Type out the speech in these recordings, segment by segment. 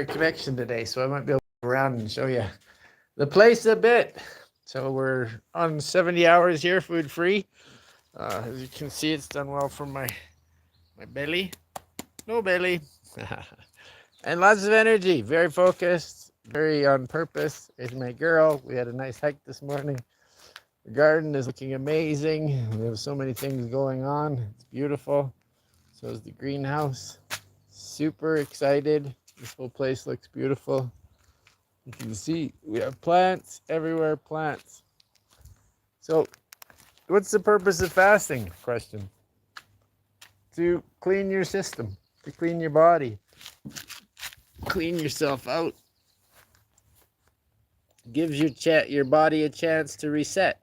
connection today, so I might be able to go around and show you the place a bit. So we're on 70 hours here, food free. As you can see, it's done well for my belly. No belly. And lots of energy. Very focused, very on purpose. Is my girl. We had a nice hike this morning. The garden is looking amazing. We have so many things going on. It's beautiful. So is the greenhouse. Super excited. This whole place looks beautiful. You can see we have plants everywhere, plants. So what's the purpose of fasting? Question. To clean your system, to clean your body, clean yourself out. Gives your body a chance to reset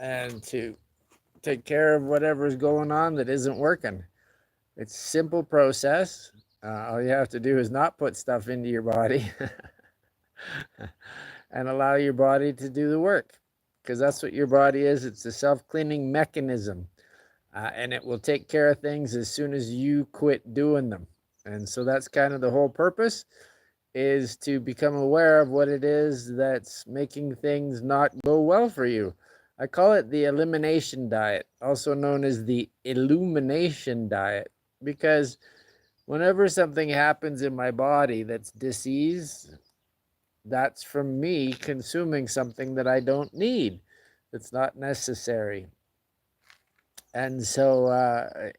and to take care of whatever's going on that isn't working. It's a simple process. All you have to do is not put stuff into your body and allow your body to do the work, because that's what your body is. It's a self-cleaning mechanism, and it will take care of things as soon as you quit doing them. And so that's kind of the whole purpose, is to become aware of what it is that's making things not go well for you. I call it the elimination diet, also known as the illumination diet, because whenever something happens in my body that's disease, that's from me consuming something that I don't need, that's not necessary. And so,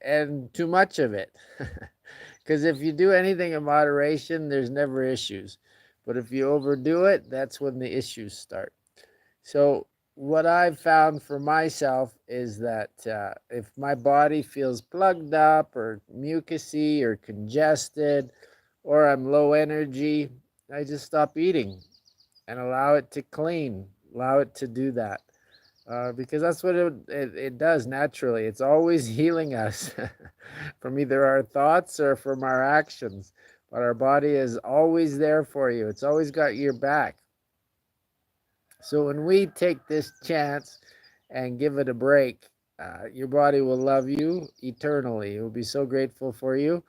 and too much of it. Because if you do anything in moderation, there's never issues. But if you overdo it, that's when the issues start. So what I've found for myself is that if my body feels plugged up or mucousy or congested, or I'm low energy, I just stop eating and allow it to clean, allow it to do that. Because that's what it does naturally. It's always healing us from either our thoughts or from our actions. But our body is always there for you. It's always got your back. So when we take this chance and give it a break, your body will love you eternally. It will be so grateful for you,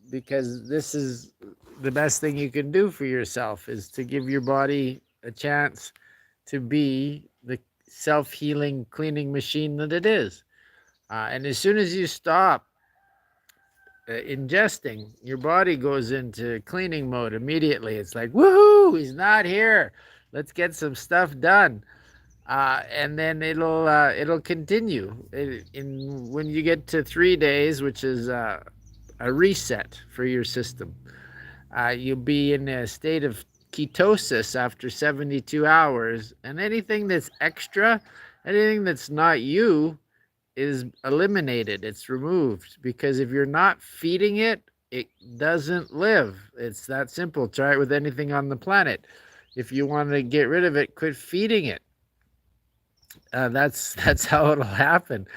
because this is the best thing you can do for yourself, is to give your body a chance to be the self-healing cleaning machine that it is. And as soon as you stop ingesting, your body goes into cleaning mode immediately. It's like, woohoo, he's not here. Let's get some stuff done. And then it'll continue. When you get to 3 days, which is a reset for your system, you'll be in a state of ketosis after 72 hours, and anything that's extra, anything that's not you, is eliminated. It's removed, because if you're not feeding it, it doesn't live. It's that simple. Try it with anything on the planet. If you want to get rid of it, quit feeding it. That's how it'll happen.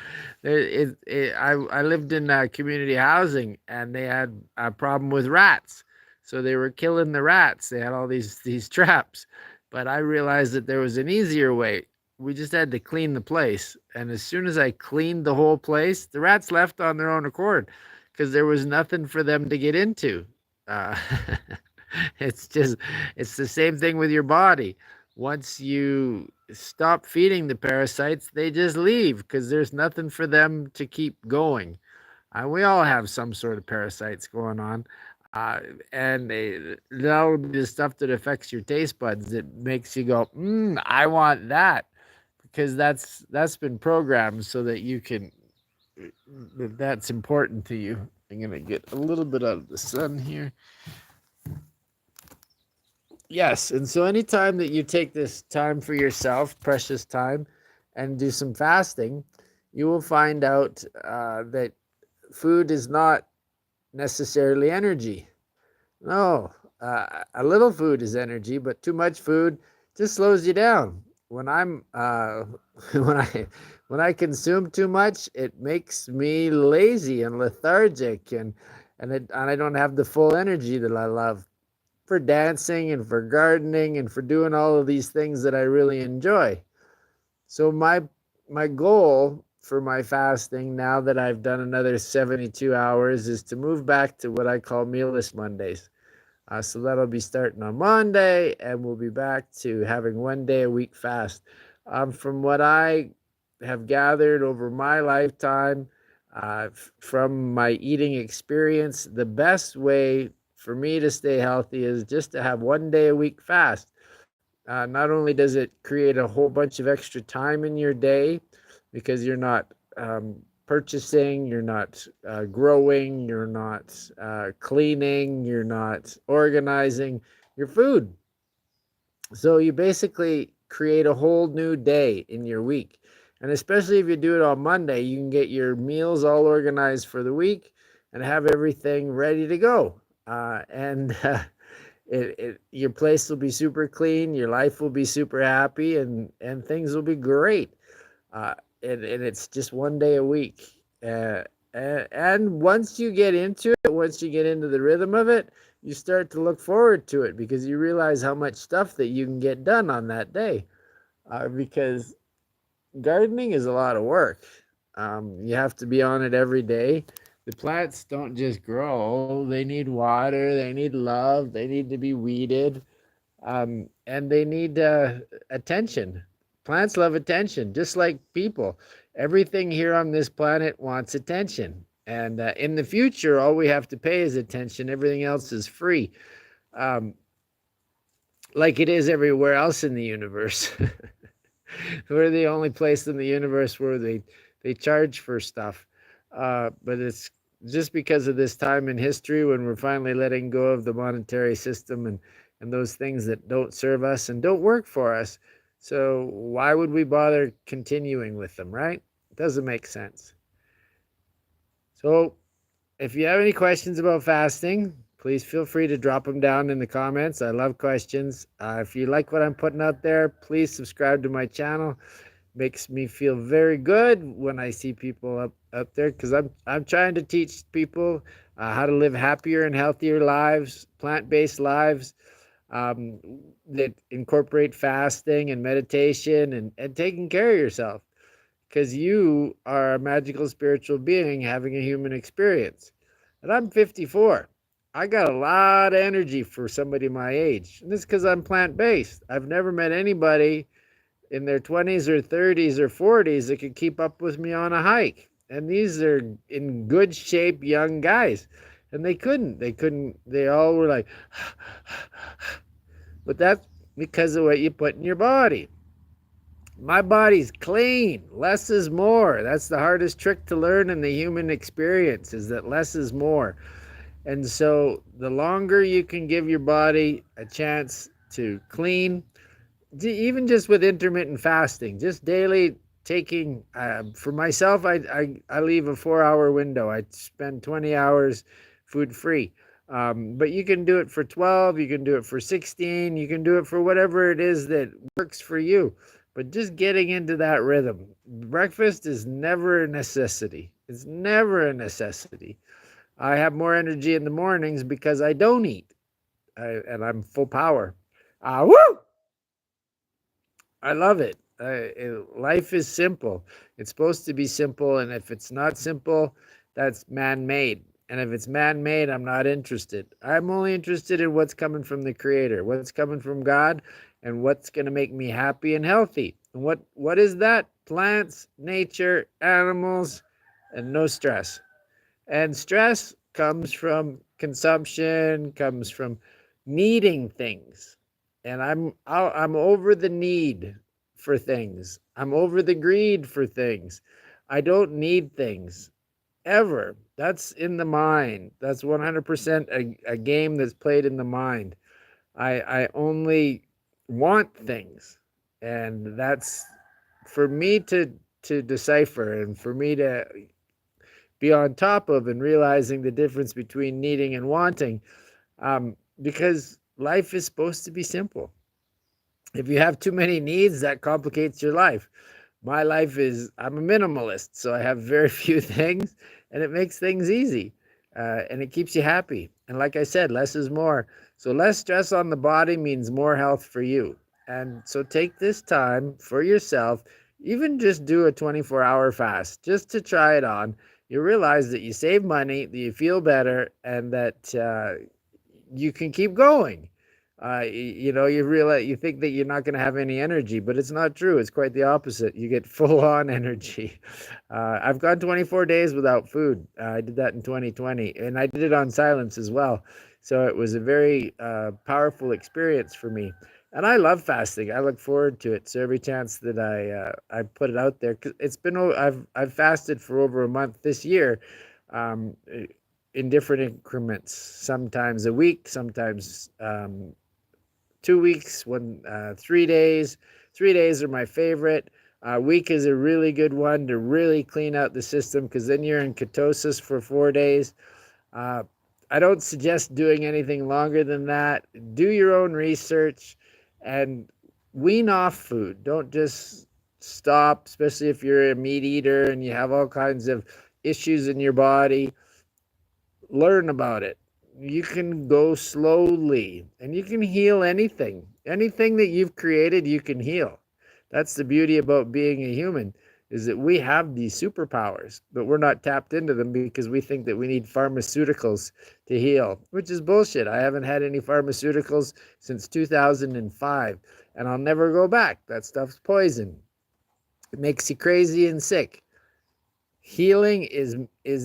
I lived in community housing, and they had a problem with rats. So they were killing the rats. They had all these traps. But I realized that there was an easier way. We just had to clean the place. And as soon as I cleaned the whole place, the rats left on their own accord, because there was nothing for them to get into. Uh, it's the same thing with your body. Once you stop feeding the parasites, they just leave, because there's nothing for them to keep going. We all have some sort of parasites going on. And that'll be the stuff that affects your taste buds, that makes you go, I want that, because that's been programmed so that you can, that's important to you. I'm gonna get a little bit out of the sun here. Yes, and so anytime that you take this time for yourself, precious time, and do some fasting, you will find out that food is not necessarily energy. No, a little food is energy, but too much food just slows you down. When I'm when I consume too much, it makes me lazy and lethargic, and I don't have the full energy that I love for dancing and for gardening and for doing all of these things that I really enjoy. So my goal for my fasting, now that I've done another 72 hours, is to move back to what I call mealless Mondays. So that'll be starting on Monday, and we'll be back to having 1 day a week fast. From what I have gathered over my lifetime, from my eating experience, the best way for me to stay healthy is just to have 1 day a week fast. Not only does it create a whole bunch of extra time in your day because you're not purchasing, you're not growing, you're not cleaning, you're not organizing your food. So you basically create a whole new day in your week. And especially if you do it on Monday, you can get your meals all organized for the week and have everything ready to go. And your place will be super clean, your life will be super happy, and things will be great. Uh, and it's just 1 day a week. And once you get into it, once you get into the rhythm of it, you start to look forward to it because you realize how much stuff that you can get done on that day. Because gardening is a lot of work. You have to be on it every day. The plants don't just grow, they need water, they need love, they need to be weeded, and they need attention. Plants love attention, just like people. Everything here on this planet wants attention. And in the future, all we have to pay is attention. Everything else is free, um, like it is everywhere else in the universe. We're the only place in the universe where they charge for stuff. But it's just because of this time in history when we're finally letting go of the monetary system and those things that don't serve us and don't work for us. So why would we bother continuing with them, right? It doesn't make sense. So if you have any questions about fasting, please feel free to drop them down in the comments. I love questions. If you like what I'm putting out there, please subscribe to my channel. Makes me feel very good when I see people up there because I'm trying to teach people how to live happier and healthier lives, plant-based lives um, that incorporate fasting and meditation and taking care of yourself because you are a magical spiritual being having a human experience. And I'm 54. I got a lot of energy for somebody my age. And this is because I'm plant-based. I've never met anybody in their 20s or 30s or 40s that could keep up with me on a hike. And these are in good shape young guys. And they couldn't. They all were like, but that's because of what you put in your body. My body's clean. Less is more. That's the hardest trick to learn in the human experience is that less is more. And so the longer you can give your body a chance to clean, even just with intermittent fasting, just daily taking, for myself, I leave a 4 hour window. I spend 20 hours food free. But you can do it for 12, you can do it for 16, you can do it for whatever it is that works for you. But just getting into that rhythm. Breakfast is never a necessity. It's never a necessity. I have more energy in the mornings because I don't eat, and I'm full power. Woo! I love it. Life is simple. It's supposed to be simple, and if it's not simple, that's man-made. And if it's man-made, I'm not interested. I'm only interested in what's coming from the Creator, what's coming from God, and what's going to make me happy and healthy. And what is that? Plants, nature, animals, and no stress. And stress comes from consumption, comes from needing things. And I'm over the need for things. I'm over the greed for things. I don't need things ever. That's in the mind. That's 100% a game that's played in the mind. I only want things. And that's for me to decipher and for me to be on top of and realizing the difference between needing and wanting, because life is supposed to be simple. If you have too many needs, that complicates your life. My life is, I'm a minimalist, so I have very few things, and it makes things easy, and it keeps you happy. And like I said, less is more. So less stress on the body means more health for you. And so take this time for yourself, even just do a 24-hour fast, just to try it on. You realize that you save money, that you feel better, and that you can keep going. You realize, you think that you're not going to have any energy, but it's not true. It's quite the opposite. You get full on energy. I've gone 24 days without food. I did that in 2020, and I did it on silence as well. So it was a very powerful experience for me. And I love fasting. I look forward to it. So every chance that I put it out there, 'cause I've fasted for over a month this year, um, in different increments. Sometimes a week, sometimes 2 weeks, 3 days. 3 days are my favorite. Week is a really good one to really clean out the system, because then you're in ketosis for 4 days. Uh, I don't suggest doing anything longer than that. Do your own research and wean off food. Don't just stop, especially if you're a meat eater and you have all kinds of issues in your body. Learn about it. You can go slowly, and you can heal anything. Anything that you've created, you can heal. That's the beauty about being a human, is that we have these superpowers, but we're not tapped into them because we think that we need pharmaceuticals to heal, which is bullshit. I haven't had any pharmaceuticals since 2005, and I'll never go back. That stuff's poison. It makes you crazy and sick. Healing is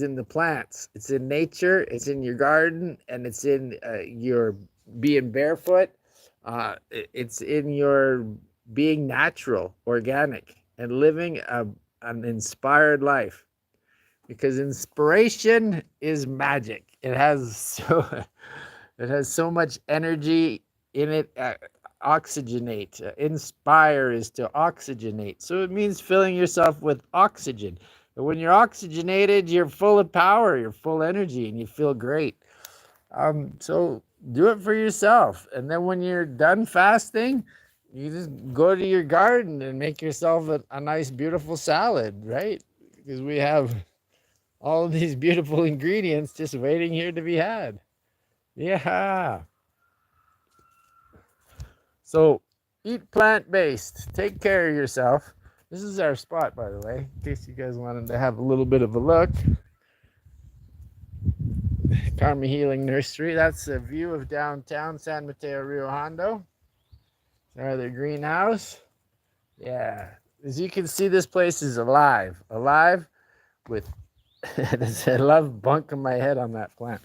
in the plants. It's in nature. It's in your garden, and it's in your being barefoot. It's in your being natural, organic, and living an inspired life. Because inspiration is magic. It has so much energy in it. Oxygenate. Inspire is to oxygenate. So it means filling yourself with oxygen. But when you're oxygenated, you're full of power, you're full energy, and you feel great. So do it for yourself. And then when you're done fasting, you just go to your garden and make yourself a nice, beautiful salad, right? Because we have all of these beautiful ingredients just waiting here to be had. Yeah. So eat plant-based. Take care of yourself. This is our spot, by the way, in case you guys wanted to have a little bit of a look. Karma Healing Nursery. That's a view of downtown San Mateo, Rio Hondo. There's the greenhouse. Yeah. As you can see, this place is alive. Alive with, I love bunking my head on that plant.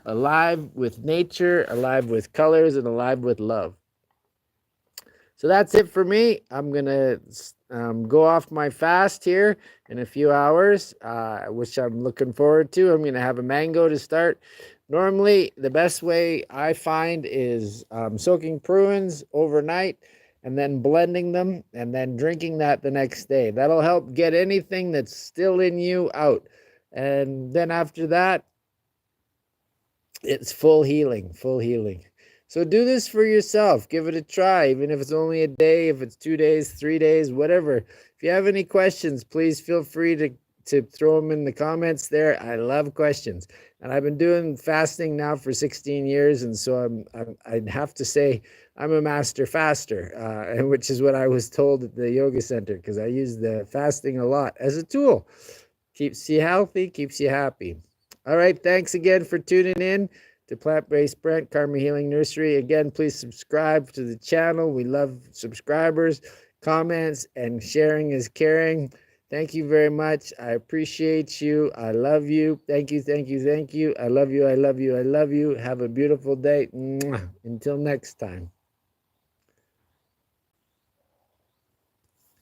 Alive with nature, alive with colors, and alive with love. So that's it for me. I'm going to go off my fast here in a few hours, which I'm looking forward to. I'm going to have a mango to start. Normally, the best way I find is soaking prunes overnight and then blending them and then drinking that the next day. That'll help get anything that's still in you out. And then after that, it's full healing, full healing. So do this for yourself. Give it a try, even if it's only a day, if it's 2 days, 3 days, whatever. If you have any questions, please feel free to throw them in the comments there. I love questions. And I've been doing fasting now for 16 years. And so I'd have to say I'm a master faster, which is what I was told at the yoga center, because I use the fasting a lot as a tool. Keeps you healthy, keeps you happy. All right. Thanks again for tuning in to Plant-Based Brent, Karma Healing Nursery. Again, please subscribe to the channel. We love subscribers, comments, and sharing is caring. Thank you very much. I appreciate you. I love you. Thank you, thank you, thank you. I love you, I love you, I love you. Have a beautiful day. Mwah. Until next time.